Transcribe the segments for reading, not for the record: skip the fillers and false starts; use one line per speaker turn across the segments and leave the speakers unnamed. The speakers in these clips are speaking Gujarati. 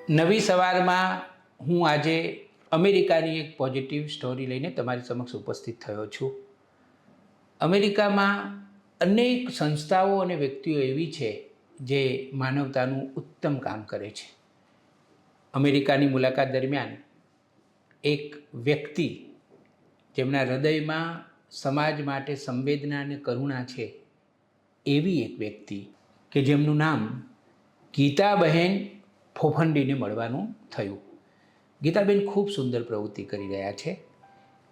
નવી સવારમાં હું આજે અમેરિકાની એક પોઝિટિવ સ્ટોરી લઈને તમારી સમક્ષ ઉપસ્થિત થયો છું. અમેરિકામાં અનેક સંસ્થાઓ અને વ્યક્તિઓ એવી છે જે માનવતાનું ઉત્તમ કામ કરે છે. અમેરિકાની મુલાકાત દરમિયાન એક વ્યક્તિ જેમના હૃદયમાં સમાજ માટે સંવેદના અને કરુણા છે એવી એક વ્યક્તિ કે જેમનું નામ ગીતાબહેન ફોફંડીને મળવાનું થયું. ગીતાબેન ખૂબ સુંદર પ્રવૃત્તિ કરી રહ્યા છે.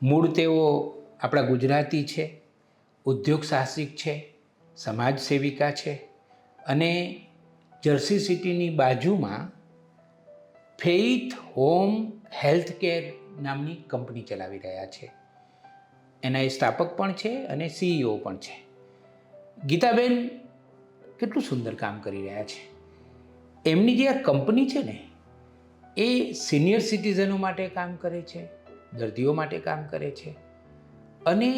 મૂળ તેઓ આપણા ગુજરાતી છે, ઉદ્યોગ સાહસિક છે, સમાજ સેવિકા છે અને જર્સી સિટીની બાજુમાં ફેઇથ હોમ હેલ્થ કેર નામની કંપની ચલાવી રહ્યા છે. એના એ સ્થાપક પણ છે અને CEO પણ છે. ગીતાબેન કેટલું સુંદર કામ કરી રહ્યા છે. એમની જે આ કંપની છે ને એ સિનિયર સિટીઝનો માટે કામ કરે છે, દર્દીઓ માટે કામ કરે છે અને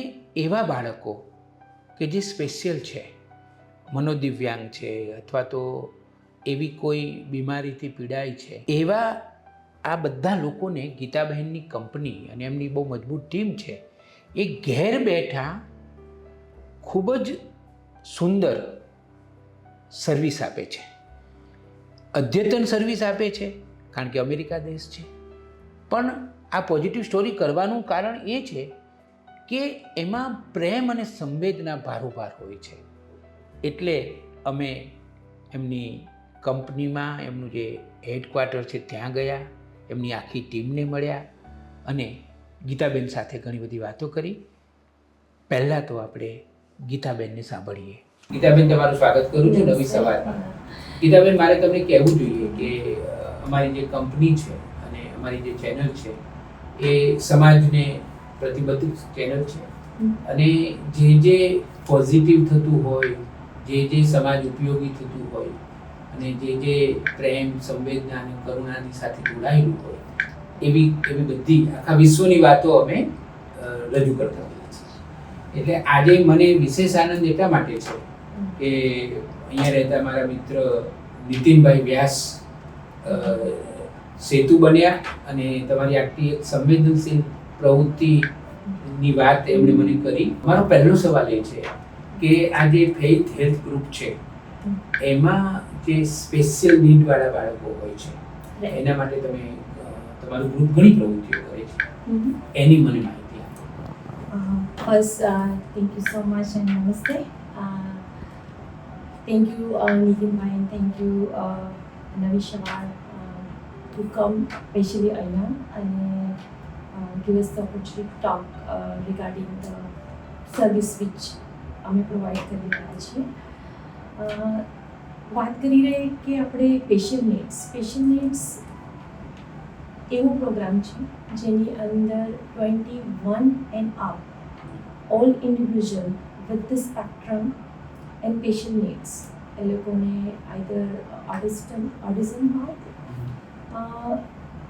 એવા બાળકો કે જે સ્પેશિયલ છે, મનોદિવ્યાંગ છે અથવા તો એવી કોઈ બીમારીથી પીડાય છે, એવા આ બધા લોકોને ગીતાબહેનની કંપની અને એમની બહુ મજબૂત ટીમ છે એ ઘેર બેઠા ખૂબ જ સુંદર સર્વિસ આપે છે. અદ્યતન સર્વિસ આપે છે કારણ કે અમેરિકા દેશ છે. પણ આ પોઝિટિવ સ્ટોરી કરવાનું કારણ એ છે કે એમાં પ્રેમ અને સંવેદના ભારોભાર હોય છે. એટલે અમે એમની કંપનીમાં એમનું જે હેડક્વાર્ટર છે ત્યાં ગયા, એમની આખી ટીમને મળ્યા અને ગીતાબેન સાથે ઘણી બધી વાતો કરી. પહેલાં તો આપણે ગીતાબેનને સાંભળીએ. ગીતાબેન, તમારું સ્વાગત કરું છું નવી સવારમાં. ગીતાબેન, મારે તમને કહેવું જોઈએ કે અમારી જે કંપની છે અને અમારી જે ચેનલ છે એ સમાજને પ્રતિબદ્ધ ચેનલ છે અને જે પોઝિટિવ થતું હોય, જે સમાજ ઉપયોગી થતું હોય અને જે પ્રેમ, સંવેદના અને કરુણાની સાથે જોડાયેલું હોય એવી બધી આખા વિશ્વની વાતો અમે રજૂ કરતા હોઈએ છીએ. એટલે આજે મને વિશેષ આનંદ એટલા માટે છે કે અહીંયા રહેતા મારા મિત્ર નીતિનભાઈ વ્યાસ સેતુ બન્યા અને તમારી આટલી એક સંવેદનશીલ પ્રવૃત્તિની વાત એમણે મને કરી. મારો પહેલો સવાલ એ છે કે આ જે ફેઇથ હેલ્થ ગ્રુપ છે એમાં જે સ્પેશિયલ નીડવાળા બાળકો હોય છે એના માટે તમે તમારું ગ્રુપ ઘણી પ્રવૃત્તિઓ કરે છે, એની મને માહિતી આપો.
First, thank you so much and namaste. Thank you, Nitin bhai, and thank you, Navi Shawar, to come especially Ayana and give us the opportunity to talk regarding the service which અમે પ્રોવાઈડ કરી રહ્યા છીએ. વાત કરી રહી કે આપણે સ્પેશિયલ નીડ્સ એવો પ્રોગ્રામ છે જેની અંદર 21 and up all individual with the spectrum and special needs એ લોકોને આઈધર ઓટિઝમ હોય.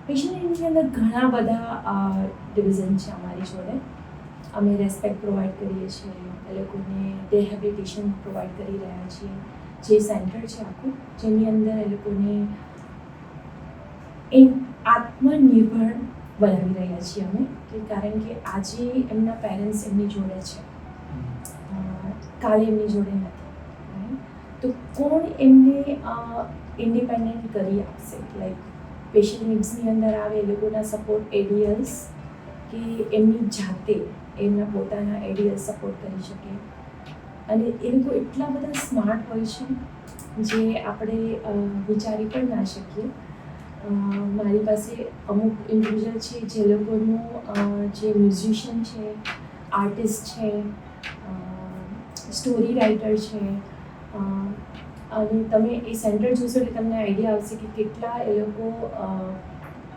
સ્પેશિયલ નીડ્સની અંદર ઘણા બધા ડિવિઝન છે અમારી જોડે. અમે રેસ્પેક્ટ પ્રોવાઈડ કરીએ છીએ, એ લોકોને રિહેબિલિટેશન પ્રોવાઈડ કરી રહ્યા છીએ. જે સેન્ટર છે આખું જેની અંદર એ લોકોને આત્મનિર્ભર બનાવી રહ્યા છીએ અમે, કે કારણ કે આજે એમના પેરેન્ટ્સ એમની જોડે છે, કાલે એમની જોડે નથી, તો કોણ એમને ઇન્ડિપેન્ડન્ટ કરી આપશે? લાઈક સ્પેશિયલ નીડ્સની અંદર આવે એ લોકોના સપોર્ટ એડીએલ્સ કે એમની જાતે એમના પોતાના એડીએલ્સ સપોર્ટ કરી શકે. અને એ લોકો એટલા બધા સ્માર્ટ હોય છે જે આપણે વિચારી પણ ના શકીએ. મારી પાસે અમુક ઇન્ડિવિજ્યુઅલ છે જે લોકોનું જે મ્યુઝિશિયન છે, આર્ટિસ્ટ છે, સ્ટોરી રાઇટર છે, અને તમે એ સેન્ટર જોશો એટલે તમને આઈડિયા આવશે કે કેટલા એ લોકો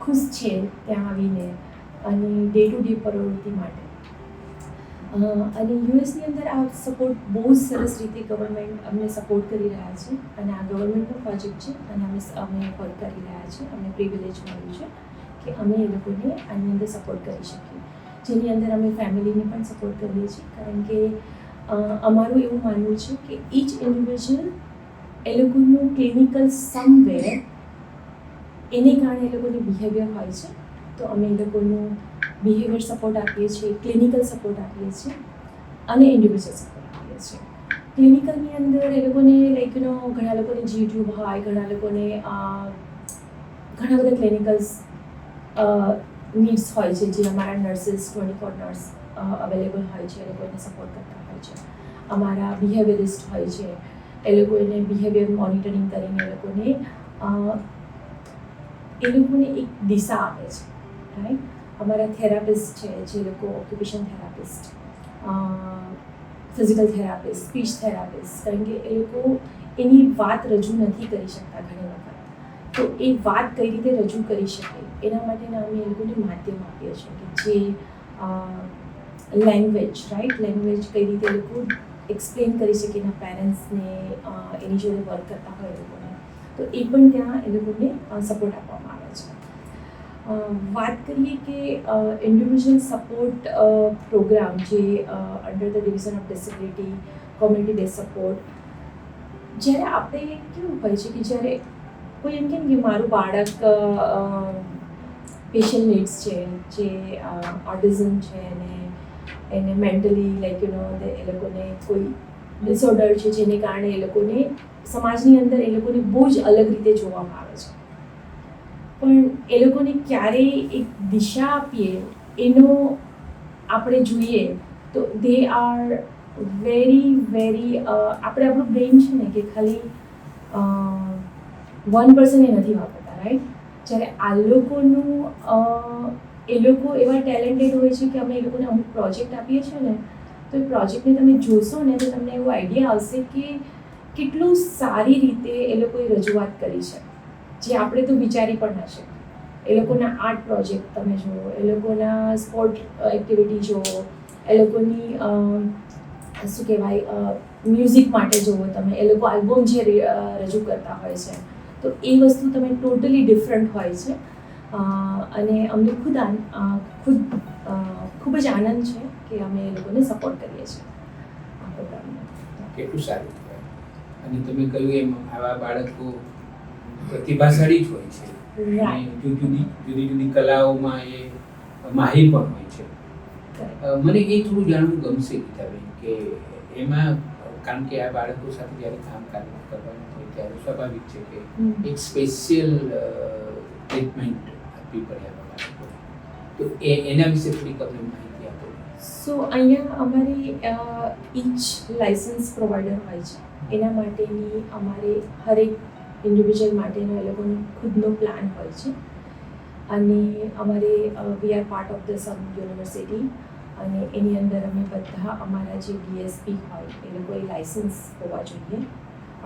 ખુશ છે ત્યાં આવીને અને ડે ટુ ડે પ્રવૃત્તિ માટે. અને યુએસની અંદર આ સપોર્ટ બહુ જ સરસ રીતે ગવર્મેન્ટ અમને સપોર્ટ કરી રહ્યા છે અને આ ગવર્મેન્ટનો પ્રોજેક્ટ છે અને અમે વર્ક કરી રહ્યા છીએ. અમને પ્રિવિલેજ મળ્યું છે કે અમે એ લોકોને આની અંદર સપોર્ટ કરી શકીએ, જેની અંદર અમે ફેમિલીને પણ સપોર્ટ કરીએ છીએ. કારણ કે અમારું એવું માનવું છે કે ઈચ ઇન્ડિવિજ્યુઅલ એ લોકોનું ક્લિનિકલ સમવેર એને કારણે એ લોકોની બિહેવિયર હોય છે, તો અમે એ લોકોનું બિહેવિયર સપોર્ટ આપીએ છીએ, ક્લિનિકલ સપોર્ટ આપીએ છીએ અને ઇન્ડિવિજ્યુઅલ સપોર્ટ આપીએ છીએ. ક્લિનિકલની અંદર એ લોકોને લાઈક ઘણા લોકોને જીટ્યુબ હોય, ઘણા લોકોને ઘણા બધા ક્લિનિકલ્સ નીડ્સ હોય છે, જે અમારા નર્સિસ 24 નર્સ અવેલેબલ હોય છે, એ લોકોને સપોર્ટ કરતા હોય છે. અમારા બિહેવિયરિસ્ટ હોય છે, એ લોકોને બિહેવિયર મોનિટરિંગ કરીને એ લોકોને એક દિશા આપે છે, રાઈટ. અમારા થેરાપિસ્ટ છે, જે લોકો occupation therapist, physical therapist, speech therapist, કારણ કે એ લોકો એની વાત રજૂ નથી કરી શકતા ઘણી વખત, તો એ વાત કઈ રીતે રજૂ કરી શકે એના માટેના અમે એ લોકોને માધ્યમ આપીએ છીએ, કે જે લેંગ્વેજ, રાઈટ, લેંગ્વેજ કઈ રીતે એ લોકો એક્સપ્લેન કરી શકે એના પેરેન્ટ્સને, એની જોડે વર્ક કરતા હોય એ લોકોને, તો એ પણ ત્યાં એ લોકોને સપોર્ટ આપવામાં આવે છે. વાત કરીએ કે ઇન્ડિવિજ્યુઅલ સપોર્ટ પ્રોગ્રામ જે under the division of disability community base support, જ્યારે આપણે કેવું હોય છે કે જ્યારે કોઈ એમ કે મારું બાળક સ્પેશિયલ નીડ્સ છે, જે ઓટિઝમ છે, અને એને મેન્ટલી લાઈક એ લોકોને કોઈ ડિસઓર્ડર છે, જેને કારણે એ લોકોને સમાજની અંદર એ લોકોને બહુ જ અલગ રીતે જોવામાં આવે છે, પણ એ લોકોને ક્યારેય એક દિશા આપીએ એનો આપણે જોઈએ તો દે આર વેરી આપણે આપણું બ્રેઇન છે ને કે ખાલી 1% એ નથી વાપરતા, રાઈટ. જ્યારે આ લોકોનું એ લોકો એવા ટેલેન્ટેડ હોય છે કે અમે એ લોકોને અમુક પ્રોજેક્ટ આપીએ છીએ ને, તો એ પ્રોજેક્ટને તમે જોશો ને તો તમને એવો આઈડિયા આવશે કે કેટલું સારી રીતે એ લોકોએ રજૂઆત કરી છે, જે આપણે તો વિચારી પણ ન શકીએ. એ લોકોના આર્ટ પ્રોજેક્ટ તમે જુઓ, એ લોકોના સ્પોર્ટ એક્ટિવિટી જુઓ, એ લોકોની શું કહેવાય મ્યુઝિક માટે જુઓ તમે, એ લોકો આલ્બમ જે રજૂ કરતા હોય છે, તો એ વસ્તુ તમે ટોટલી ડિફરન્ટ હોય છે. અને અમને ખૂબ જ આનંદ છે કે અમે એ લોકોને સપોર્ટ કરીએ છીએ આ પ્રોગ્રામને.
કેટલું સારું કહેવાય. અને તમે કહ્યું એમ આવા બાળકો પ્રતિભાશાળી જ હોય છે, અને જુદી જુદી કલાઓમાં એ માહિર પણ હોય છે. મને એ થોડું જાણવું ગમશે ગીતાબેન કે એમાં, કારણ કે આ બાળકો સાથે જ્યારે કામ કરવાનું હોય ત્યારે સ્વાભાવિક છે કે એક સ્પેશિયલ ટ્રીટમેન્ટ આપવી પડે આવા બાળકો, તો એના વિશે થોડીક અમને માહિતી આપો.
સો અહીંયા અમારી ઈચ લાઇસન્સ પ્રોવાઈડર હોય છે, એના માટેની અમારે હરેક ઇન્ડિવિજ્યુઅલ માટેનો એ લોકોનો ખુદનો પ્લાન હોય છે, અને અમારે we are part of the some university, અને એની અંદર અમે બધા અમારા જે ડીએસપી હોય એ લોકોએ લાઇસન્સ હોવા જોઈએ,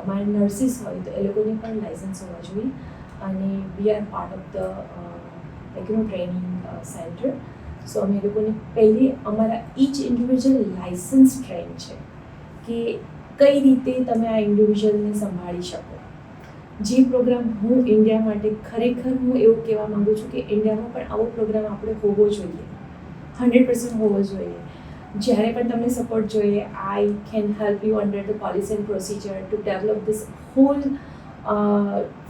અમારા નર્સિસ હોય તો એ લોકોને પણ લાઇસન્સ હોવા જોઈએ, અને we are part of the training center. So અમે એ લોકોને પહેલી અમારા ઈચ ઇન્ડિવિજ્યુઅલ લાઇસન્સ ટ્રેન છે કે કઈ રીતે તમે આ ઇન્ડિવિજ્યુઅલને સંભાળી શકો. જે પ્રોગ્રામ હું ઇન્ડિયા માટે ખરેખર હું એવું કહેવા માગું છું કે ઇન્ડિયામાં પણ આવો પ્રોગ્રામ આપણે હોવો જોઈએ, 100% હોવો જોઈએ. જ્યારે પણ તમને સપોર્ટ જોઈએ, I can help you under the policy and procedure to develop this hall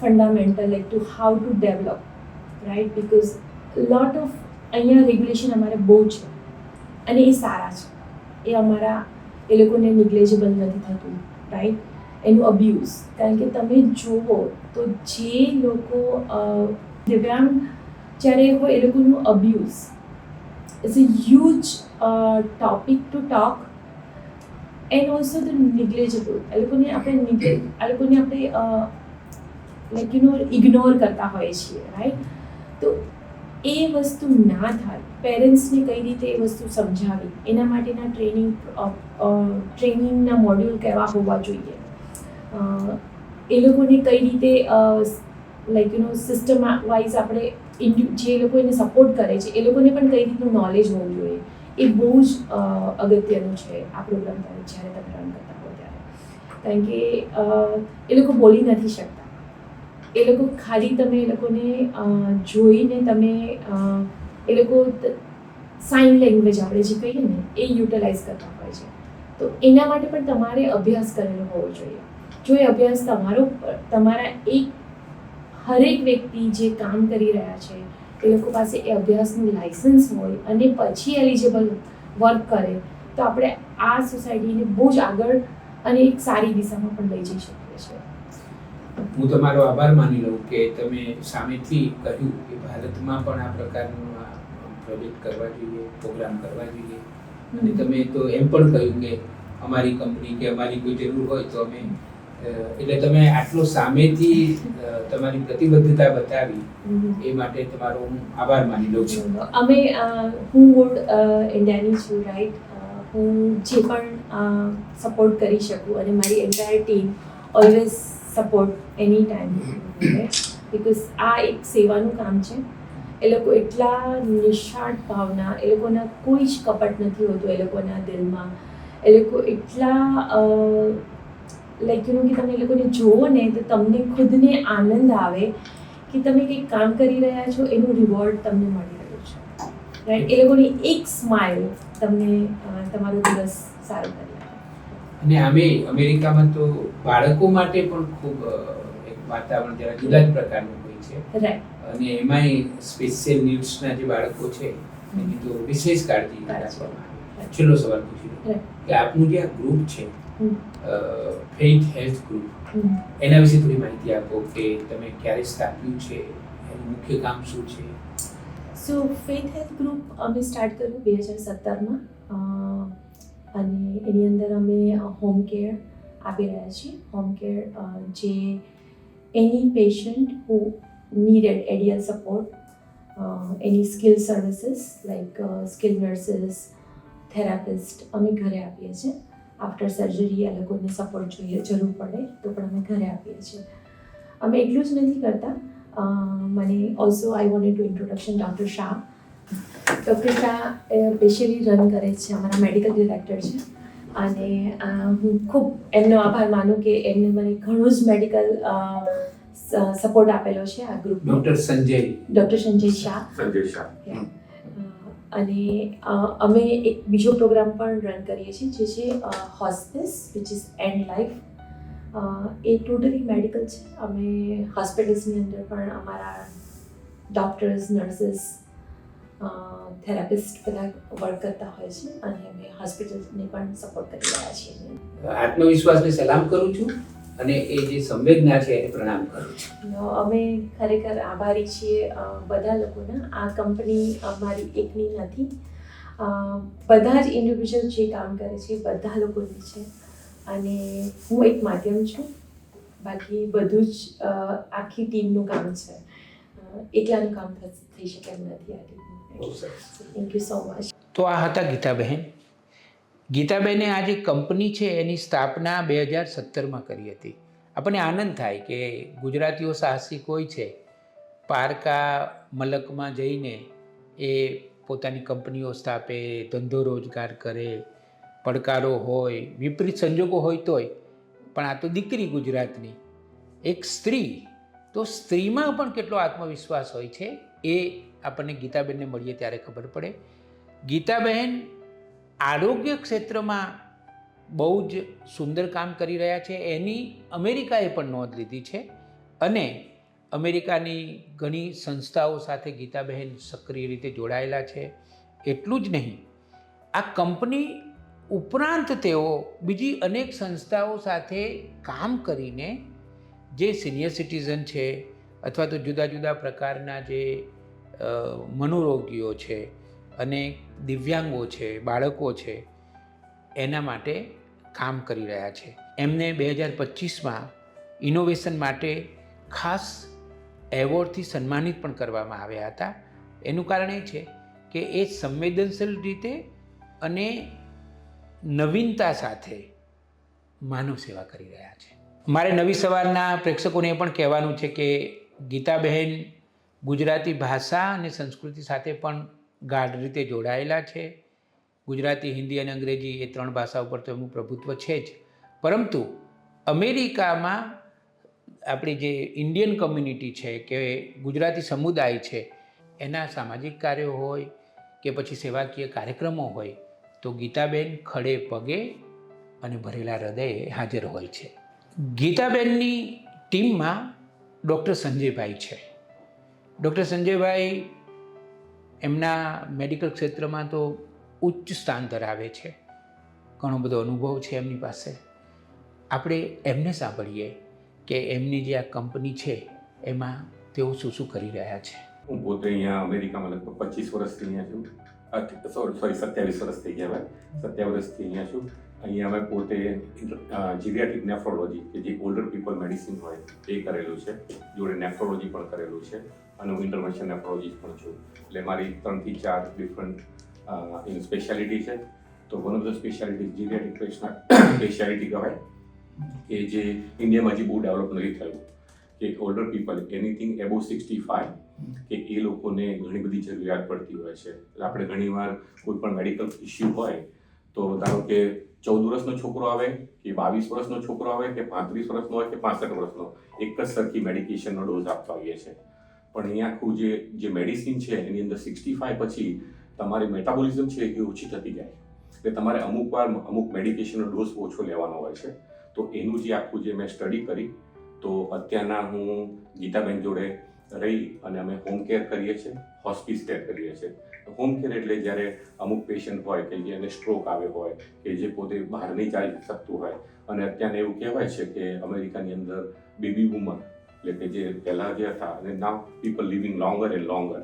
fundamental like to how to develop, right. Because lot of અહીંયા રેગ્યુલેશન અમારે બહુ છે, અને એ સારા છે, એ અમારા એ લોકોને નિગ્લેજેબલ નથી થતું, રાઈટ. એનું અબ્યુઝ, કારણ કે તમે જુઓ તો જે લોકો દિવ્યાંગ જ્યારે હોય એ લોકોનું abuse is a huge topic to talk, and also the negligible. એ લોકોને આપણે લાઈક ઇગ્નોર કરતા હોઈએ છીએ, રાઈટ. તો એ વસ્તુ ના થાય, પેરેન્ટ્સને કઈ રીતે એ વસ્તુ સમજાવી, એના માટેના ટ્રેનિંગના મોડ્યુલ કેવા હોવા જોઈએ, એ લોકોને કઈ રીતે લાઈક સિસ્ટમ વાઇઝ આપણે જે લોકો એને સપોર્ટ કરે છે એ લોકોને પણ કઈ રીતનું નોલેજ હોવું જોઈએ, એ બહુ જ અગત્યનું છે આ પ્રોગ્રામ જ્યારે તમે રન કરતા હો ત્યારે. કારણ કે એ લોકો બોલી નથી શકતા, એ લોકો ખાલી તમે એ લોકોને જોઈને તમે એ લોકો સાઇન લેંગ્વેજ આપણે જે કહીએ ને એ યુટિલાઇઝ કરતા હોય છે, તો એના માટે પણ તમારે અભ્યાસ કરેલો હોવો જોઈએ. જો એ અભ્યાસ તમારા એક હરેક વ્યક્તિ જે કામ કરી રહ્યા છે એ લોકો પાસે એ અભ્યાસનું લાયસન્સ હોય અને પછી એલિજિબલ વર્ક કરે તો આપણે આ સોસાયટીને બહુ જ આગળ અને એક સારી દિશામાં પણ લઈ જઈ શકીએ છીએ.
હું તમારો આભાર માની લઉં કે તમે સામેથી કહ્યું કે ભારતમાં પણ આ પ્રકારનું પ્રોજેક્ટ કરવા જોઈએ, પ્રોગ્રામ કરવા જોઈએ, અને તમે તો એમ પણ કહ્યું કે અમારી કંપની કે અમારી કોઈ જરૂર હોય તો અમે એટલે તમે આટલો સામેથી તમારી પ્રતિબદ્ધતા બતાવી એ માટે તમારો હું આભાર માની લઉં છું.
અમે હું મૂળ ઇન્ડિયાની છું, રાઈટ. હું જે પણ સપોર્ટ કરી શકું અને મારી entire team always support any time, because આ એક સેવાનું કામ છે. એ લોકો એટલા નિસ્વાર્થ ભાવના, એ લોકોના કોઈ જ કપટ નથી હોતું એ લોકોના દિલમાં. એ લોકો એટલા લાઈક કે તમે એ લોકોને જુઓ ને તો તમને ખુદને આનંદ આવે કે તમે કંઈક કામ કરી રહ્યા છો, એનું રિવોર્ડ તમને મળી રહ્યું છે, રાઈટ. એ લોકોની એક સ્માઇલ તમને તમારો દિવસ સારો કરી આપે.
અને આમે અમેરિકામાં તો બાળકો માટે પણ ખૂબ એક વાતાવરણ જરા જુદા જ પ્રકારનું હોય છે,
રાઈટ.
અને એમાંય સ્પેશિયલ નીડ્સના જે બાળકો છે એની તો વિશેષ કાળજી રાખવામાં આવે. છેલ્લો સવાલ પૂછી લો કે આપનું જે આ ગ્રુપ છે ફેઇથ હેલ્થ ગ્રુપ, એના વિશે થોડી માહિતી આપો કે તમે ક્યારે સ્થાપ્યું છે, એનું મુખ્ય કામ શું છે?
સો ફેઇથ હેલ્થ ગ્રુપ અમે સ્ટાર્ટ કર્યું 2017માં, અને એની અંદર અમે હોમ કેર આપી રહ્યા છીએ. હોમ કેર જે any patient who needed ideal support, any skill services like skill nurses, therapist અમે ઘરે આપીએ છીએ. આફ્ટર સર્જરી એ લોકોને સપોર્ટ જોઈએ, જરૂર પડે તો પણ અમે ઘરે આપીએ છીએ. અમે એટલું જ નથી કરતા, મને also I wanted to introduction doctor Shah. Doctor Shah specially run કરે છે, અમારા મેડિકલ ડિરેક્ટર છે, અને હું ખૂબ એમનો આભાર માનું કે એમને મને ઘણું જ મેડિકલ સપોર્ટ આપેલો છે આ ગ્રુપ.
ડૉક્ટર સંજય
શાહ. અને અમે એક બીજો પ્રોગ્રામ પણ રન કરીએ છીએ જે છે hospice, which is end life. એ ટોટલી મેડિકલ છે. અમે હોસ્પિટલ્સની અંદર પણ અમારા ડૉક્ટર્સ, નર્સિસ, થેરાપિસ્ટ બધા વર્ક કરતા હોય છે, અને અમે હોસ્પિટલ્સને પણ સપોર્ટ કરી રહ્યા છીએ.
આત્મવિશ્વાસને સલામ કરું છું અને એ જે સંવેદના છે એને પ્રણામ કરું છું.
અમે ખરેખર આભારી છીએ બધા લોકોના. આ કંપની અમારી એકની નથી, બધા જ ઇન્ડિવિજ્યુઅલ જે કામ કરે છે બધા લોકોની છે, અને હું એક માધ્યમ છું, બાકી બધું જ આખી ટીમનું કામ છે. એકલાનું કામ થઈ શકે એમ નથી આ ટીમનું. Thank you so much.
તો આ હતા ગીતાબહેન. ગીતાબહેને આ જે કંપની છે એની સ્થાપના 2017માં કરી હતી. આપણને આનંદ થાય કે ગુજરાતીઓ સાહસિક હોય છે, પારકા મલકમાં જઈને એ પોતાની કંપનીઓ સ્થાપે, ધંધો રોજગાર કરે, પડકારો હોય, વિપરીત સંજોગો હોય તોય. પણ આ તો દીકરી ગુજરાતની એક સ્ત્રી, તો સ્ત્રીમાં પણ કેટલો આત્મવિશ્વાસ હોય છે એ આપણને ગીતાબહેનને મળીએ ત્યારે ખબર પડે. ગીતાબહેન આરોગ્ય ક્ષેત્રમાં બહુ જ સુંદર કામ કરી રહ્યા છે. એની અમેરિકાએ પણ નોંધ લીધી છે, અને અમેરિકાની ઘણી સંસ્થાઓ સાથે ગીતાબહેન સક્રિય રીતે જોડાયેલા છે. એટલું જ નહીં, આ કંપની ઉપરાંત તેઓ બીજી અનેક સંસ્થાઓ સાથે કામ કરીને જે સિનિયર સિટીઝન છે અથવા તો જુદા જુદા પ્રકારના જે મનોરોગીઓ છે અને દિવ્યાંગો છે, બાળકો છે, એના માટે કામ કરી રહ્યા છે. એમને 2025માં ઇનોવેશન માટે ખાસ એવોર્ડથી સન્માનિત પણ કરવામાં આવ્યા હતા. એનું કારણ એ છે કે એ સંવેદનશીલ રીતે અને નવીનતા સાથે માનવ સેવા કરી રહ્યા છે. મારે નવી સવારના પ્રેક્ષકોને એ પણ કહેવાનું છે કે ગીતાબહેન ગુજરાતી ભાષા અને સંસ્કૃતિ સાથે પણ ગાઢ રીતે જોડાયેલા છે. ગુજરાતી, હિન્દી અને અંગ્રેજી એ 3 ભાષા ઉપર તો એમનું પ્રભુત્વ છે જ, પરંતુ અમેરિકામાં આપણી જે ઇન્ડિયન કમ્યુનિટી છે કે ગુજરાતી સમુદાય છે, એના સામાજિક કાર્યો હોય કે પછી સેવાકીય કાર્યક્રમો હોય તો ગીતાબેન ખડે પગે અને ભરેલા હૃદયે હાજર હોય છે. ગીતાબેનની ટીમમાં ડૉક્ટર સંજયભાઈ છે. ડૉક્ટર સંજયભાઈ એમના મેડિકલ ક્ષેત્રમાં તો ઉચ્ચ સ્થાન ધરાવે છે, ઘણો બધો અનુભવ છે એમની પાસે. આપણે એમને સાંભળીએ કે એમની જે આ કંપની છે એમાં તેઓ શું શું કરી રહ્યા છે.
હું પોતે અહીંયા અમેરિકામાં લગભગ 25 વર્ષથી અહીંયા છું. 27 વર્ષ થઈ ગયા હવે. 27 વર્ષથી અહીંયા છું. અહીંયા અમે પોતે જીરિયાટ્રિક નેફ્રોલોજી કે જે ઓલ્ડર પીપલ મેડિસિન હોય એ કરેલું છે, જોડે નેફ્રોલોજી પણ કરેલું છે અને હું ઇન્ટરવેન્શન નેફ્રોલોજીસ્ટ પણ છું. એટલે મારી 3 થી 4 ડિફરન્ટ સ્પેશિયાલિટી છે. તો one of the speciality geriatric speciality કહેવાય કે જે ઇન્ડિયામાં હજી બહુ ડેવલપ નથી થયું, કે ઓલ્ડર પીપલ એનીથિંગ એબો 65 કે એ લોકોને ઘણી બધી જરૂરિયાત પડતી હોય છે. એટલે આપણે ઘણીવાર કોઈ પણ મેડિકલ ઇસ્યુ હોય તો ધારો કે 14 વર્ષનો છોકરો આવે કે 22 વર્ષનો છોકરો આવે કે 35 વર્ષનો હોય કે 65 વર્ષનો, એક જ સરખી મેડિકેશનનો ડોઝ આપતા હોઈએ છે. પણ અહીંયા આખું જે મેડિસિન છે એની અંદર 65 પછી તમારી મેટાબોલિઝમ છે એ ઓછી થતી જાય, એટલે તમારે અમુક મેડિકેશનનો ડોઝ ઓછો લેવાનો હોય છે. તો એનું જે આખું જે મેં સ્ટડી કરી, તો અત્યારના હું ગીતાબેન જોડે રહી અને અમે હોમ કેર કરીએ છીએ, હોસ્પિસ કેર કરીએ છીએ. હોમ કેર એટલે જ્યારે અમુક પેશન્ટ હોય કે જેને સ્ટ્રોક આવ્યો હોય કે જે પોતે બહાર નહીં ચાલી શકતું હોય, અને અત્યારે એવું કહેવાય છે કે અમેરિકાની અંદર બેબી બૂમર એટલે કે જે પહેલાં જે હતા અને now people living longer and longer,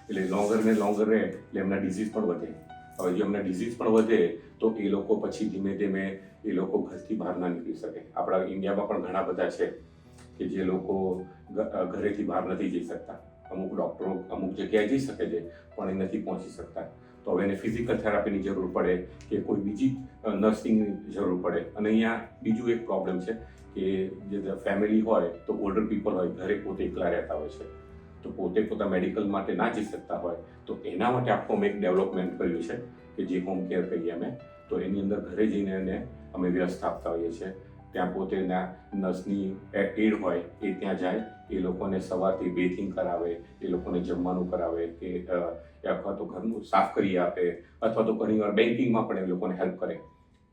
એટલે લોંગર ને લોંગર રહે એટલે એમના ડિઝીઝ પણ વધે. હવે જો એમના ડિઝીઝ પણ વધે તો એ લોકો પછી ધીમે ધીમે એ લોકો ઘરથી બહાર ના નીકળી શકે. આપણા ઇન્ડિયામાં પણ ઘણા બધા છે કે જે લોકો ઘરેથી બહાર નથી જઈ શકતા. અમુક ડૉક્ટરો અમુક જગ્યાએ જઈ શકે છે પણ એ નથી પહોંચી શકતા. તો હવે એને ફિઝિકલ થેરાપીની જરૂર પડે કે કોઈ બીજી નર્સિંગની જરૂર પડે. અને અહીંયા બીજું એક પ્રોબ્લેમ છે કે જે ફેમિલી હોય તો ઓલ્ડર પીપલ હોય, ઘરે પોતે એકલા રહેતા હોય છે, તો પોતે પોતા મેડિકલ માટે ના જઈ શકતા હોય, તો એના માટે આખું અમે એક ડેવલપમેન્ટ કર્યું છે કે જે હોમ કેર કહીએ અમે. તો એની અંદર ઘરે જઈને એને અમે વ્યવસ્થા આપતા હોઈએ છીએ. ત્યાં પોતે નર્સની એડ હોય એ ત્યાં જાય, એ લોકોને સવારથી બેથિંગ કરાવે, એ લોકોને જમવાનું કરાવે કે અથવા તો ઘરનું સાફ કરી આપે, અથવા તો ઘણીવાર બેન્કિંગમાં પણ એ લોકોને હેલ્પ કરે.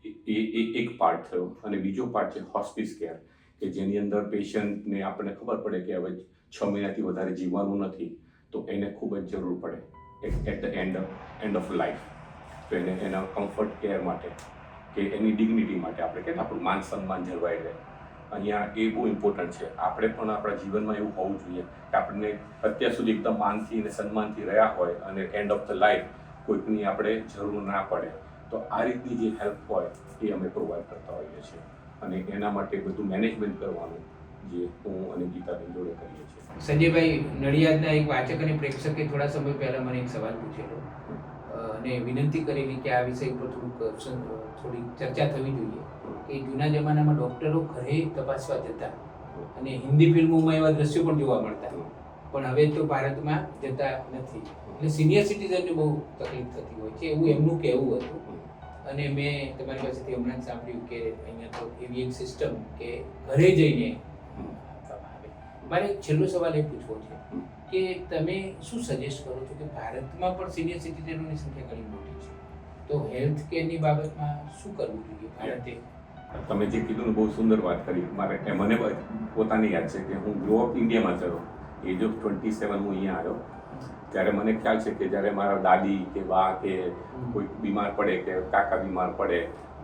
એ એક પાર્ટ થયો. અને બીજો પાર્ટ છે હોસ્પિસ કેર, કે જેની અંદર પેશન્ટને આપણને ખબર પડે કે હવે 6 મહિનાથી વધારે જીવવાનું નથી, તો એને ખૂબ જ જરૂર પડે at the end of life. તો એને એના કમ્ફર્ટ કેર માટે કે એની ડિગ્નિટી માટે આપણે કે આપણું માન સન્માન જળવાઈ રહે. અહીંયા એ બહુ ઇમ્પોર્ટન્ટ છે. આપણે પણ આપણા જીવનમાં એવું હોવું જોઈએ કે આપણને અત્યાર સુધી એકદમ માનથી અને સન્માનથી રહ્યા હોય અને એન્ડ ઓફ ધ લાઈફ કોઈકની આપણે જરૂર ના પડે, તો આ રીતની જે હેલ્પ હોય એ અમે પ્રોવાઈડ કરતા હોઈએ છીએ. અને એના માટે બધું મેનેજમેન્ટ કરવાનું જે હું અને ગીતાબેન જોડે કરીએ છીએ.
સંજયભાઈ, નડિયાદના એક વાચક અને પ્રેક્ષકે થોડા સમય પહેલાં મને એક સવાલ પૂછેલો અને વિનંતી કરેલી કે આ વિષય ઉપર થોડી ચર્ચા થવી જોઈએ કે જૂના જમાનામાં ડૉક્ટરો ઘરે તપાસવા જતા અને હિન્દી ફિલ્મોમાં એવા દ્રશ્યો પણ જોવા મળતા, પણ હવે તો ભારતમાં જતા નથી. એટલે સિનિયર સિટીઝનને બહુ તકલીફ થતી હોય છે એવું એમનું કહેવું હતું. અને મેં તમારી પાસેથી હમણાં જ સાંભળ્યું કે અહીંયા તો એવી એક સિસ્ટમ કે ઘરે જઈને આપવામાં આવે. મારે છેલ્લો સવાલ એ પૂછવો છે કે તમે શું સજેસ્ટ કરો છો કે ભારતમાં પણ સિનિયર સિટીઝનોની સંખ્યા ઘણી મોટી છે, તો હેલ્થ કેરની બાબતમાં શું કરવું જોઈએ ભારતે?
તમે જે કીધું ને બહુ સુંદર વાત કરી. મને પોતાની યાદ છે કે હું ગ્રો અપ ઇન્ડિયામાં થયો. એજ ઓફ 27 હું અહીંયા આવ્યો ત્યારે મને ખ્યાલ છે કે જ્યારે મારા દાદી કે બા કે કોઈ બીમાર પડે કે કાકા બીમાર પડે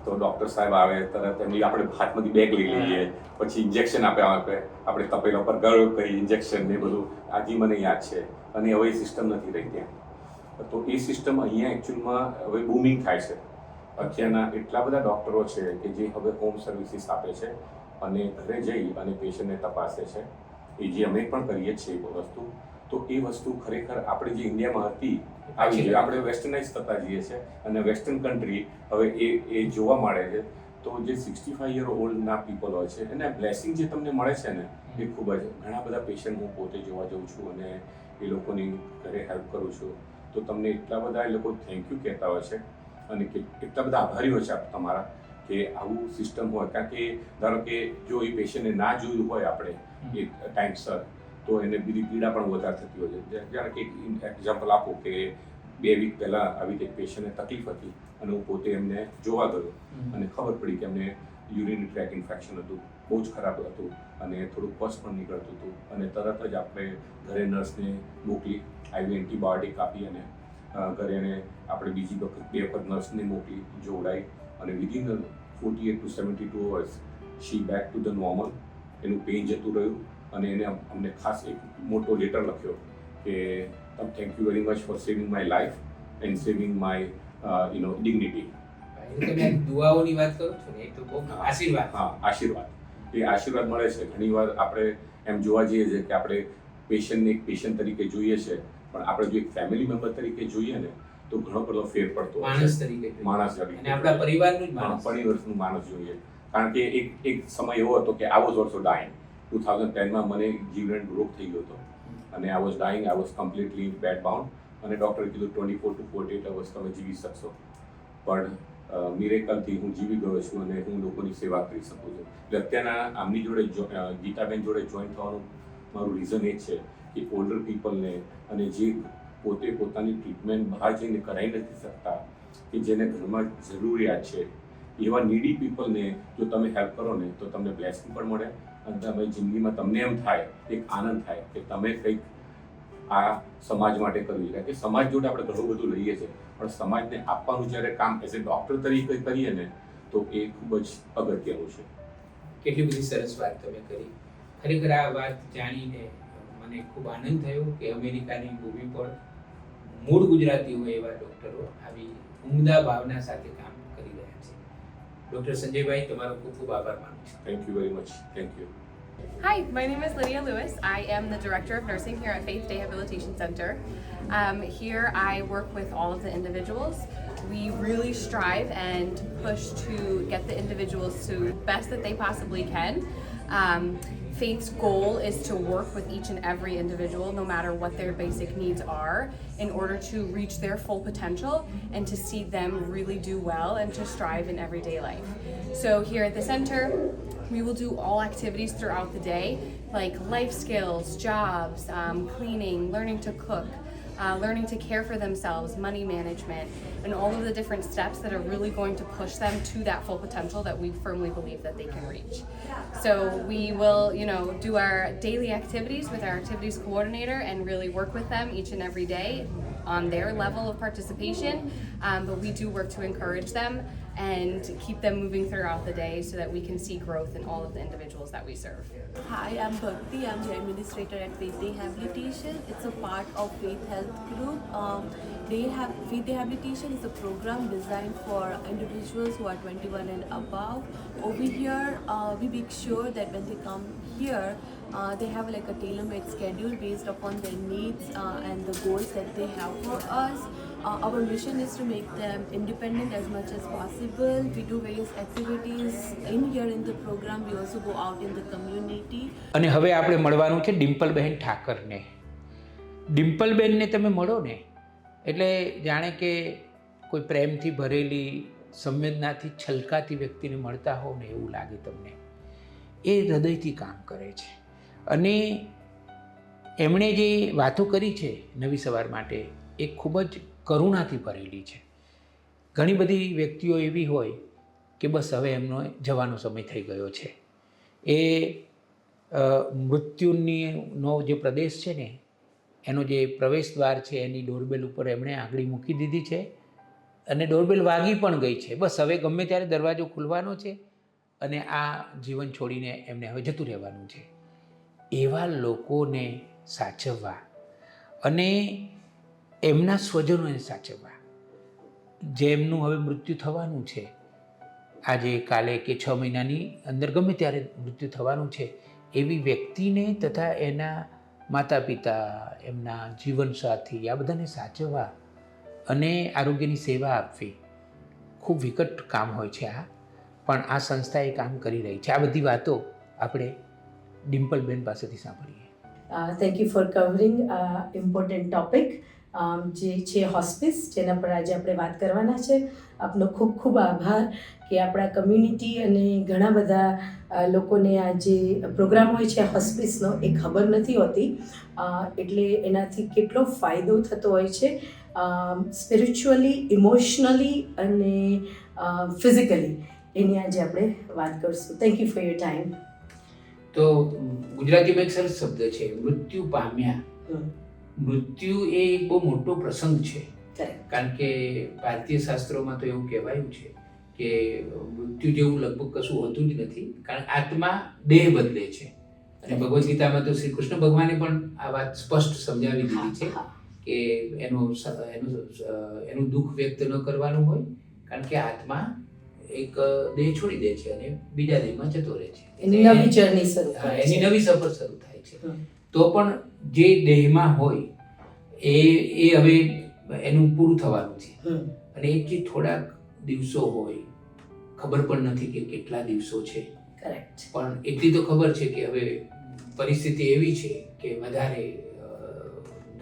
તો ડૉક્ટર સાહેબ આવે, તરત એમની આપણે હાથમાંથી બેગ લઈ લઈએ, પછી ઇન્જેક્શન આપણે તપેલા પર ગળો કરી ઇન્જેક્શન ને બધું આજે મને યાદ છે. અને હવે એ સિસ્ટમ નથી રહી ત્યાં. તો એ સિસ્ટમ અહીંયા એકચ્યુઅલમાં હવે બૂમિંગ થાય છે. અત્યારના એટલા બધા ડૉક્ટરો છે કે જે હવે હોમ સર્વિસીસ આપે છે અને ઘરે જઈ અને પેશન્ટને તપાસે છે. એ જે અમે પણ કરીએ છીએ એ વસ્તુ. તો એ વસ્તુ ખરેખર આપણે જે ઇન્ડિયામાં હતી આવી જોઈએ. આપણે વેસ્ટર્નાઇઝ થતા જઈએ છીએ અને વેસ્ટર્ન કન્ટ્રી હવે એ જોવા મળે છે. તો જે 65 યર ઓલ્ડના પીપલ હોય છે એને બ્લેસિંગ જે તમને મળે છે ને એ ખૂબ જ. ઘણા બધા પેશન્ટ હું પોતે જોવા જાઉં છું અને એ લોકોની ઘરે હેલ્પ કરું છું, તો તમને એટલા બધા એ લોકો થેન્ક યુ કહેતા હોય છે અને એટલા બધા આભારી હોય છે તમારા કે આવું સિસ્ટમ હોય. કારણ કે ધારો કે જો એ પેશન્ટને ના જોયું હોય આપણે એ ટાઈમસર, તો એને બીજી પીડા પણ વધારે થતી હોય છે. જાણે કે એક એક્ઝામ્પલ આપો કે 2 વીક પહેલાં આવી કંઈક પેશન્ટને તકલીફ હતી અને હું પોતે એમને જોવા ગયો અને ખબર પડી કે એમને યુરિન ટ્રેક ઇન્ફેક્શન હતું, બહુ જ ખરાબ હતું અને થોડુંક પસ પણ નીકળતું હતું અને તરત જ આપણે ઘરે નર્સને મોકલી, આઈવી એન્ટીબાયોટિક આપી અને ઘરે એને આપણે બીજી વખત 2 વખત નર્સને મોકલી, જોડાઈ અને within 48 to 72 hours she back to the normal. એનું પેઇન જતું રહ્યું અને એને અમને ખાસ એક મોટો લેટર લખ્યો કે thank you very much for saving my life and saving my dignity.
તમે દુઆઓની વાત કરો છો ને, એ તો બહુ આશીર્વાદ.
હા, આશીર્વાદ. એ આશીર્વાદ મળે છે. ઘણીવાર આપણે એમ જોવા જઈએ છીએ કે આપણે પેશન્ટને એક પેશન્ટ તરીકે જોઈએ છે, પણ આપણે જો એક ફેમિલી મેમ્બર તરીકે જોઈએ ને તો ઘણો બધો ફેર પડતો હોય છે.
માણસ તરીકે
માણસ તરીકે
અને આપણા પરિવારનું જ માણસ.
પરિવારનું માણસ જોઈએ. કારણ કે એક સમય એવો હતો કે આઈ વોઝ ઓલ્સો ડાઇંગ. 2010માં મને જીવલેણ રોગ થઈ ગયો હતો અને I was dying, I was completely bed bound અને ડૉક્ટરે કીધું 24 to 48 અવર્સ તમે જીવી શકશો, પણ મિરેકલથી હું જીવી ગયો છું અને હું લોકોની સેવા કરી શકું છું. એટલે અત્યારના આમની જોડે ગીતાબેન જોડે જોઈન થવાનું મારું રીઝન એ છે કે ઓલ્ડર પીપલને અને જે પોતે પોતાની ટ્રીટમેન્ટ બહાર જઈને કરાવી નથી શકતા, કે જેને ઘરમાં જરૂરિયાત છે, એવા નીડી પીપલને જો તમે હેલ્પ કરો ને તો તમને બ્લેસિંગ પણ મળે અને તમે જિંદગીમાં તમને એમ થાય, એક આનંદ થાય કે તમે કંઈક આ સમાજ માટે કરવું છે. કે સમાજ જોડે આપણે ઘણું બધું લઈએ છીએ, પણ સમાજને આપવાનું જ્યારે કામ એઝ એ ડૉક્ટર તરીકે કરીએ ને તો એ ખૂબ જ અગત્યનું છે.
કેટલી બધી સરસ વાત તમે કરી. ખરેખર આ વાત જાણીને મને ખૂબ આનંદ થયો કે અમેરિકાની ભૂમિ પર મૂળ ગુજરાતી હોય એવા ડૉક્ટરો આવી ઉમદા ભાવના સાથે કામ કરી રહ્યા છે. ડૉક્ટર સંજયભાઈ, તમારો ખૂબ ખૂબ આભાર માનું છું.
Thank you very much. Thank you.
Hi, my name is Lydia Lewis. I am the Director of Nursing here at Faith Rehabilitation Center. Here I work with all of the individuals. We really strive and push to get the individuals to the best that they possibly can. Faith's goal is to work with each and every individual, no matter what their basic needs are, in order to reach their full potential and to see them really do well and to strive in everyday life. So here at the center, we will do all activities throughout the day, like life skills, jobs, cleaning, learning to cook, learning to care for themselves, money management, and all of the different steps that are really going to push them to that full potential that we firmly believe that they can reach. So we will, do our daily activities with our activities coordinator and really work with them each and every day on their level of participation. But we do work to encourage them and keep them moving throughout the day so that we can see growth in all of the individuals that we serve.
Hi, I'm Bhakti. I'm the administrator at Faith Rehabilitation. It's a part of Faith Health Group. Faith Rehabilitation is a program designed for individuals who are 21 and above. Over here, we make sure that when they come here, they have like a tailor-made schedule based upon their needs and the goals that they have for us. Our mission is to make them independent as much as possible. We do various activities in here in the program. We also go out in the community.
અને હવે આપણે મળવાનું છે ડિમ્પલબેન ઠાકરને. ડિમ્પલબેનને તમે મળો ને એટલે જાણે કે કોઈ પ્રેમથી ભરેલી, સંવેદનાથી છલકાતી વ્યક્તિને મળતા હોવ ને એવું લાગે તમને. એ હૃદયથી કામ કરે છે અને એમણે જે વાતો કરી છે નવી સવાર માટે એ ખૂબ જ કરુણાથી ભરેલી છે. ઘણી બધી વ્યક્તિઓ એવી હોય કે બસ હવે એમનો જવાનો સમય થઈ ગયો છે. એ મૃત્યુનો જે પ્રદેશ છે ને એનો જે પ્રવેશ દ્વાર છે એની ડોરબેલ ઉપર એમણે આંગળી મૂકી દીધી છે અને ડોરબેલ વાગી પણ ગઈ છે. બસ હવે ગમે ત્યારે દરવાજો ખુલવાનો છે અને આ જીવન છોડીને એમને હવે જતું રહેવાનું છે. એવા લોકોને સાચવવા અને એમના સ્વજનોને સાચવવા, જેમનું હવે મૃત્યુ થવાનું છે, આજે કાલે કે 6 મહિનાની અંદર ગમે ત્યારે મૃત્યુ થવાનું છે, એવી વ્યક્તિને તથા એના માતા પિતા, એમના જીવનસાથી, આ બધાને સાચવવા અને આરોગ્યની સેવા આપવી ખૂબ વિકટ કામ હોય છે આ. પણ આ સંસ્થા એ કામ કરી રહી છે. આ બધી વાતો આપણે ડિમ્પલબેન પાસેથી સાંભળીએ.
Thank you for covering important topic જે છે હોસ્પિસ, જેના પર આજે આપણે વાત કરવાના છે. આપનો ખૂબ ખૂબ આભાર કે આપણા કમ્યુનિટી અને ઘણા બધા લોકોને આ જે પ્રોગ્રામ હોય છે હોસ્પિસનો એ ખબર નથી હોતી, એટલે એનાથી કેટલો ફાયદો થતો હોય છે સ્પિરિચ્યુઅલી, ઇમોશનલી અને ફિઝિકલી.
એની આજે આપણે વાત કરશું. Thank you for your time.
તો ગુજરાતીમાં એક સરસ શબ્દ છે, મૃત્યુ પામ્યા. મૃત્યુ એ એક બહુ મોટો પ્રસંગ છે, કારણ કે ભારતીય શાસ્ત્રોમાં તો એવું કહેવાયું છે કે મૃત્યુ જેવું લગભગ કશું હોતું જ નથી, કારણ આત્મા દેહ બદલે છે. અને ભગવદ્ ગીતામાં તો શ્રી કૃષ્ણ ભગવાને પણ આ વાત સ્પષ્ટ સમજાવી દીધી છે કે એનું દુઃખ વ્યક્ત ન કરવાનું હોય, કારણ કે આત્મા એક દેહ છોડી દે છે અને બીજા દેહમાં જતો રહે છે,
એની નવી જર્ની શરૂ થાય છે,
એની નવી સફર શરૂ થાય છે. તો પણ જે દેહમાં હોય એ હવે એનું પૂરું થવાનું છે, અને એ જે થોડાક દિવસો હોય, ખબર પણ નથી કે કેટલા દિવસો છે,
કરેક્ટ,
પણ એટલી તો ખબર છે કે હવે પરિસ્થિતિ એવી છે કે વધારે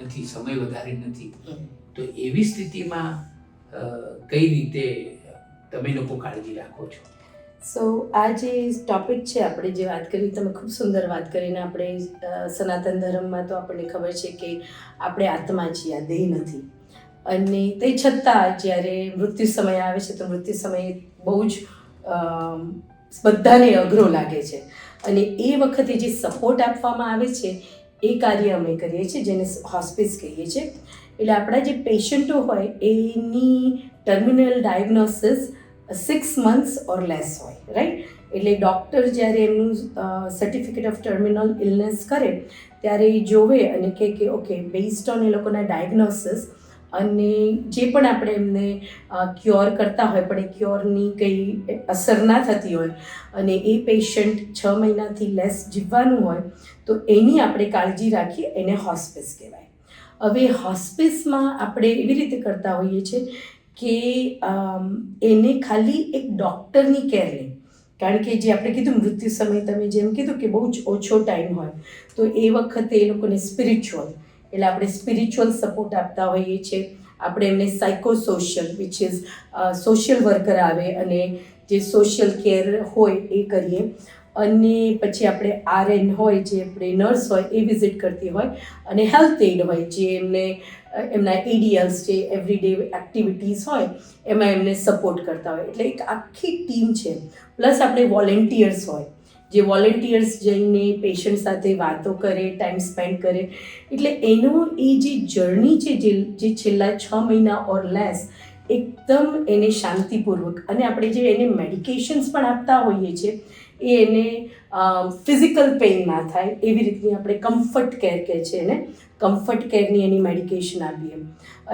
નથી, સમય વધારે નથી. તો એવી સ્થિતિમાં કઈ રીતે તમે લોકો કાળજી રાખો છો?
સો આ જે ટોપિક છે, આપણે જે વાત કરી, તમે ખૂબ સુંદર વાત કરીને, આપણે સનાતન ધર્મમાં તો આપણને ખબર છે કે આપણે આત્મા છીએ, આ દેહ નથી. અને તે છતાં જ્યારે મૃત્યુ સમય આવે છે તો મૃત્યુ સમયે બહુ જ બધાને અઘરો લાગે છે, અને એ વખતે જે સપોર્ટ આપવામાં આવે છે એ કાર્ય અમે કરીએ છીએ, જેને હોસ્પિસ કહીએ છીએ. એટલે આપણા જે પેશન્ટો હોય એની ટર્મિનલ ડાયગ્નોસિસ 6 months ઓર લેસ હોય, રાઈટ. એટલે ડૉક્ટર જ્યારે એમનું સર્ટિફિકેટ ઓફ ટર્મિનલ ઇલનેસ કરે ત્યારે એ જોવે અને કહે કે ઓકે, બેઝડ ઓન એ લોકોના ડાયગ્નોસિસ અને જે પણ આપણે એમને ક્યોર કરતા હોય પણ એ ક્યોરની કંઈ અસર ના થતી હોય અને એ પેશન્ટ 6 મહિનાથી લેસ જીવવાનું હોય તો એની આપણે કાળજી રાખીએ, એને હોસ્પિસ કહેવાય. હવે હોસ્પિસમાં આપણે એવી રીતે કરતા હોઈએ છીએ કે એને ખાલી એક ડૉક્ટરની કેર નહીં, કારણ કે જે આપણે કીધું મૃત્યુ સમય, તમે જેમ કીધું કે બહુ જ ઓછો ટાઈમ હોય, તો એ વખતે એ લોકોને સ્પિરિચ્યુઅલ, એટલે આપણે સ્પિરિચ્યુઅલ સપોર્ટ આપતા હોઈએ છીએ. આપણે એમને સાયકોસોશિયલ વિચ ઇઝ સોશિયલ વર્કર આવે અને જે સોશિયલ કેર હોય એ કરીએ. અને પછી આપણે RN હોય, જે આપણે નર્સ હોય એ વિઝિટ કરતી હોય, અને હેલ્થ એડ હોય જે એમને એમના ADLs જે એવરીડે એક્ટિવિટીઝ હોય એમાં એમને સપોર્ટ કરતા હોય. એટલે એક આખી ટીમ છે. પ્લસ આપણે વોલેન્ટિયર્સ હોય, જે વોલેન્ટિયર્સ જઈને પેશન્ટ સાથે વાતો કરે, ટાઈમ સ્પેન્ડ કરે. એટલે એનો એ જે જર્ની છે જે છેલ્લા 6 મહિના ઓર લેસ એકદમ એને શાંતિપૂર્વક, અને આપણે જે એને મેડિકેશન્સ પણ આપતા હોઈએ છીએ એ એને ફિઝિકલ પેઇન ના થાય એવી રીતની આપણે કમ્ફર્ટ કેર કહે છે એને, કમ્ફર્ટ કેરની એની મેડિકેશન આપીએ.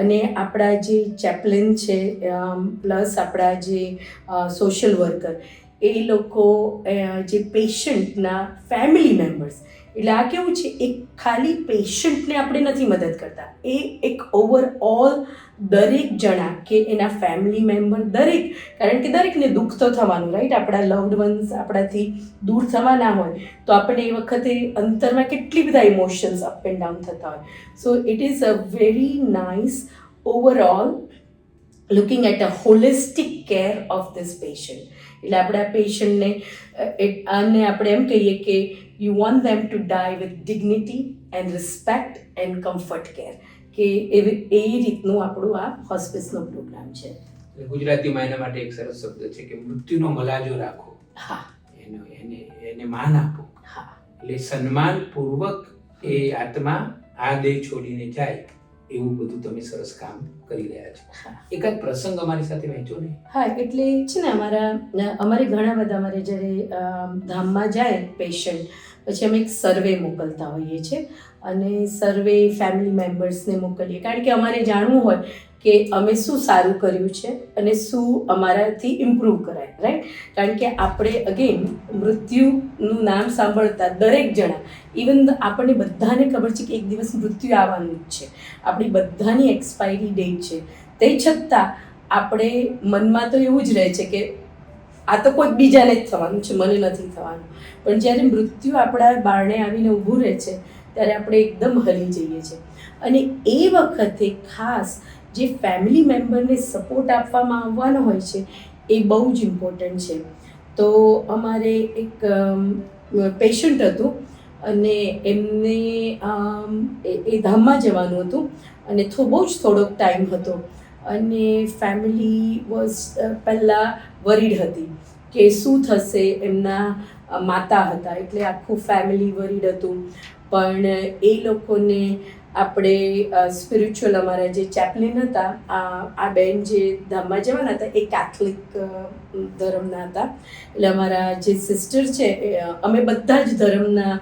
અને આપણા જે ચેપ્લિન છે પ્લસ આપણા જે સોશિયલ વર્કર, એ લોકો જે પેશન્ટના ફેમિલી મેમ્બર્સ, એટલે આ કેવું છે, એક ખાલી પેશન્ટને આપણે નથી મદદ કરતા, એ એક ઓવરઓલ દરેક જણા કે એના ફેમિલી મેમ્બર દરેક, કારણ કે દરેકને દુઃખ તો થવાનું, રાઈટ. આપણા લવડ વન્સ આપણાથી દૂર થવાના હોય તો આપણને એ વખતે અંતરમાં કેટલી બધા ઇમોશન્સ અપ એન્ડ ડાઉન થતા હોય. So it is a very nice overall looking at a holistic care of this patient. એટલે આપણા પેશન્ટને અને આપણે એમ કહીએ કે you want them to die with dignity and respect and comfort care, કે એ રીતનું આપણું આ હોસ્પિસનો પ્રોગ્રામ છે.
ગુજરાતીમાં એના માટે એક સરસ શબ્દ છે કે મૃત્યુનો મલાજો રાખો.
હા,
એને માન આપો.
હા,
એટલે સન્માનપૂર્વક એ આત્મા આ દેહ છોડીને જાય એવું બધું તમે સરસ કામ કરી રહ્યા છો. એકાદ પ્રસંગ અમારી સાથે વહેંચો ને.
હા, એટલે છે ને અમારે ઘણા બધા, અમારે જ્યારે ધામમાં જાય પેશન્ટ પછી અમે એક સર્વે મોકલતા હોઈએ છીએ, અને સર્વે ફેમિલી મેમ્બર્સને મોકલીએ, કારણ કે અમારે જાણવું હોય કે અમે શું સારું કર્યું છે અને શું અમારાથી ઇમ્પ્રૂવ કરાય, રાઈટ. કારણ કે આપણે અગેન મૃત્યુનું નામ સાંભળતા દરેક જણા, ઇવન આપણને બધાને ખબર છે કે એક દિવસ મૃત્યુ આવવાનું જ છે, આપણી બધાની એક્સપાયરી ડેટ છે, તે છતાં આપણે મનમાં તો એવું જ રહે છે કે આ તો કોઈ બીજાને જ થવાનું છે, મને નથી થવાનું. પણ જ્યારે મૃત્યુ આપણા બારણે આવીને ઊભું રહે છે ત્યારે આપણે એકદમ હલી જઈએ છીએ. અને એ વખતે ખાસ જે ફેમિલી મેમ્બરને સપોર્ટ આપવામાં આવવાનો હોય છે એ બહુ જ ઇમ્પોર્ટન્ટ છે. તો અમારે એક પેશન્ટ હતું અને એમને એ ધામમાં જવાનું હતું અને બહુ જ થોડોક ટાઈમ હતો, અને ફેમિલી વોઝ પહેલાં વરીડ હતી કે શું થશે. એમના માતા હતા એટલે આખું ફેમિલી વરીડ હતું, પણ એ લોકોને આપણે સ્પિરિચ્યુઅલ અમારા જે ચેપ્લિન હતા, આ બેન જે ધામમાં જવાના હતા એ કેથલિક ધર્મના હતા. એટલે અમારા જે સિસ્ટર છે અમે બધા જ ધર્મના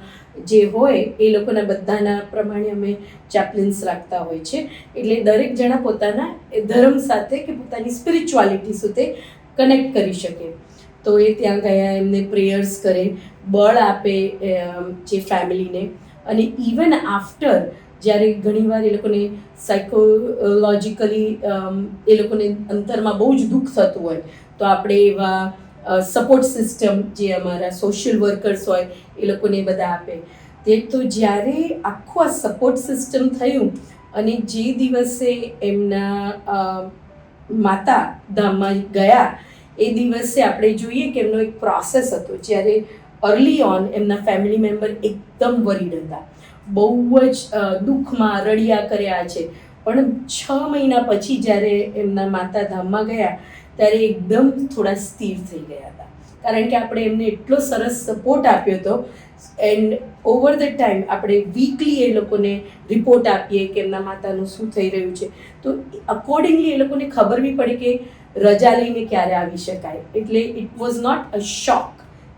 જે હોય એ લોકોના બધાના પ્રમાણે અમે ચેપ્લિન્સ રાખતા હોય છે. એટલે દરેક જણા પોતાના ધર્મ સાથે કે પોતાની સ્પિરિચ્યુઆલિટી સાથે કનેક્ટ કરી શકે. તો એ ત્યાં ગયા, એમને પ્રેયર્સ કરે, બળ આપે જે ફેમિલીને. અને ઇવન આફ્ટર જ્યારે ઘણીવાર એ લોકોને સાયકોલોજીકલી એ લોકોને અંતરમાં બહુ જ દુઃખ થતું હોય તો આપણે એવા સપોર્ટ સિસ્ટમ જે અમારા સોશિયલ વર્કર્સ હોય એ લોકોને બધા આપે. તે તો જ્યારે આખું આ સપોર્ટ સિસ્ટમ થયું અને જે દિવસે એમના માતા ધામમાં ગયા એ દિવસે આપણે જોઈએ કે એમનો એક પ્રોસેસ હતો. જ્યારે અર્લી ઓન એમના ફેમિલી મેમ્બર એકદમ વરીડ હતા, બહુ જ દુઃખમાં રડ્યા કર્યા છે, પણ 6 મહિના પછી જ્યારે એમના માતા ધામમાં ગયા ત્યારે એકદમ થોડા સ્થિર થઈ ગયા હતા, કારણ કે આપણે એમને એટલો સરસ સપોર્ટ આપ્યો હતો. એન્ડ ઓવર ધ ટાઈમ આપણે વીકલી એ લોકોને રિપોર્ટ આપીએ કે એમના માતાનું શું થઈ રહ્યું છે, તો અકોર્ડિંગલી એ લોકોને ખબર બી પડે કે રજા લઈને ક્યારે આવી શકાય. એટલે ઇટ વોઝ નોટ અ શોક.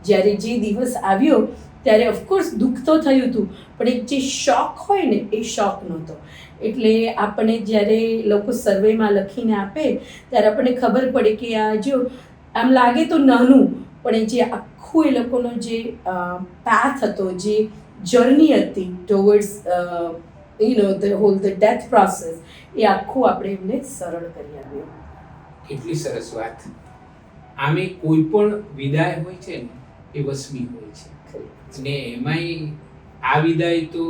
જ્યારે જે દિવસ આવ્યો ત્યારે ઓફકોર્સ દુઃખ તો થયું હતું, પણ એક જે શોક હોય ને એ શોક નહોતો. એટલે આપણે જ્યારે લોકો સર્વેમાં લખીને આપે ત્યારે આપણને ખબર પડે કે આ જો આમ લાગે તો નાનું, પણ એ જે આખું એ લોકોનો જે પાથ હતો, જે જર્ની હતી ટુવર્ડ્સ ધ ડેથ પ્રોસેસ, એ આખું આપણે એમને સરળ કરી આવ્યું.
કેટલી સરસ વાત. આમે કોઈ પણ વિદાય હોય છે ને એ વસમી હોય છે, અને એમાંય આ વિદાય તો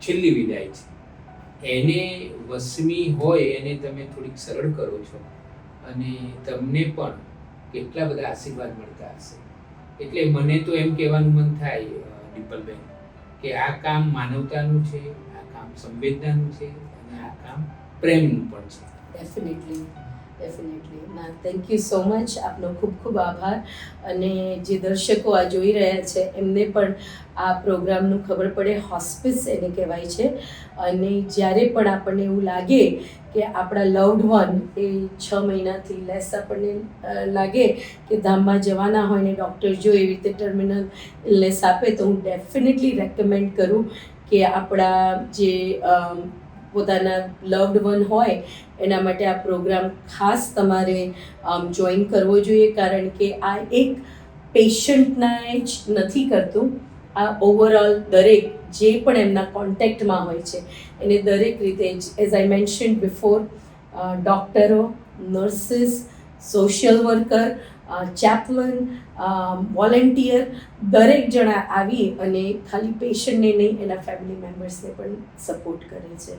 છેલ્લી વિદાય છે. એને વસમી હોય એને તમે થોડીક સરળ કરો છો અને તમને પણ કેટલા બધા આશીર્વાદ મળતા હશે. એટલે મને તો એમ કહેવાનું મન થાય ડિમ્પલબેન કે આ કામ માનવતાનું છે, આ કામ સંવેદનાનું છે અને આ કામ પ્રેમનું પણ છે.
ડેફિનેટલી. ના, થેન્ક યુ સો મચ. આપનો ખૂબ ખૂબ આભાર. અને જે દર્શકો આ જોઈ રહ્યા છે એમને પણ આ પ્રોગ્રામનું ખબર પડે. હોસ્પિસ એને કહેવાય છે. અને જ્યારે પણ આપણને એવું લાગે કે આપણા લવડ વન એ 6 મહિનાથી લેસ આપણને લાગે કે ધામમાં જવાના હોય ને ડૉક્ટર જો એવી રીતે ટર્મિનલ ઇલનેસ આપે તો હું ડેફિનેટલી રેકમેન્ડ કરું કે આપણા જે પોતાના લવડ વન હોય એના માટે આ પ્રોગ્રામ ખાસ તમારે જોઈન કરવો જોઈએ, કારણ કે આ એક પેશન્ટના જ નથી કરતું, આ ઓવરઓલ દરેક જે પણ એમના કોન્ટેક્ટમાં હોય છે એને દરેક રીતે જ એઝ આઈ મેન્શન બિફોર ડૉક્ટરો, નર્સિસ, સોશિયલ વર્કર, ચેપ્લન, વોલેન્ટિયર દરેક જણા આવી અને ખાલી પેશન્ટને નહીં એના ફેમિલી મેમ્બર્સને પણ સપોર્ટ કરે છે.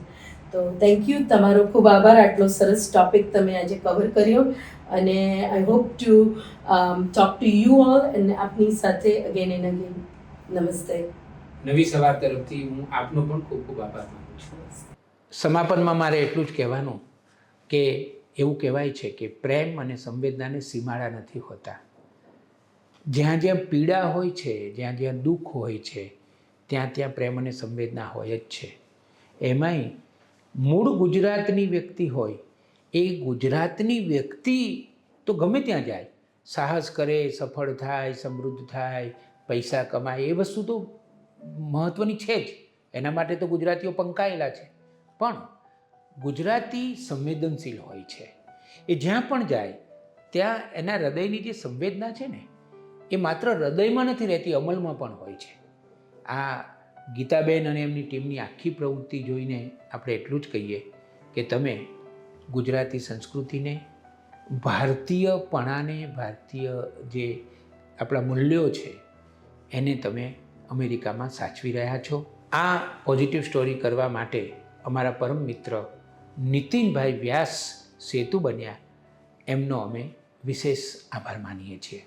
તો થેન્ક યુ. તમારો ખૂબ આભાર. આટલો સરસ ટોપિક તમે આજે કવર કર્યો અને I hope to talk to you all અને આપની સાથે અગેન એન્ડ અગેન. નમસ્તે.
નવી સવાર તરફથી હું આપનો પણ ખૂબ ખૂબ આભાર માનું છું. સમાપનમાં મારે એટલું જ કહેવાનું કે એવું કહેવાય છે કે પ્રેમ અને સંવેદનાને સીમાડા નથી હોતા. જ્યાં જ્યાં પીડા હોય છે, જ્યાં જ્યાં દુઃખ હોય છે, ત્યાં ત્યાં પ્રેમ અને સંવેદના હોય જ છે. એમાંય મૂળ ગુજરાતની વ્યક્તિ હોય એ ગુજરાતની વ્યક્તિ તો ગમે ત્યાં જાય, સાહસ કરે, સફળ થાય, સમૃદ્ધ થાય, પૈસા કમાય, એ વસ્તુ તો મહત્ત્વની છે જ. એના માટે તો ગુજરાતીઓ પંકાયેલા છે. પણ ગુજરાતી સંવેદનશીલ હોય છે. એ જ્યાં પણ જાય ત્યાં એના હૃદયની જે સંવેદના છે ને એ માત્ર હૃદયમાં નથી રહેતી, અમલમાં પણ હોય છે. આ ગીતાબેન અને એમની ટીમની આખી પ્રવૃત્તિ જોઈને આપણે એટલું જ કહીએ કે તમે ગુજરાતી સંસ્કૃતિને, ભારતીયપણાને, ભારતીય જે આપણા મૂલ્યો છે એને તમે અમેરિકામાં સાચવી રહ્યા છો. આ પોઝિટિવ સ્ટોરી કરવા માટે અમારા પરમ મિત્ર નીતિનભાઈ વ્યાસ સેતુ બન્યા, એમનો અમે વિશેષ આભાર માનીએ છીએ.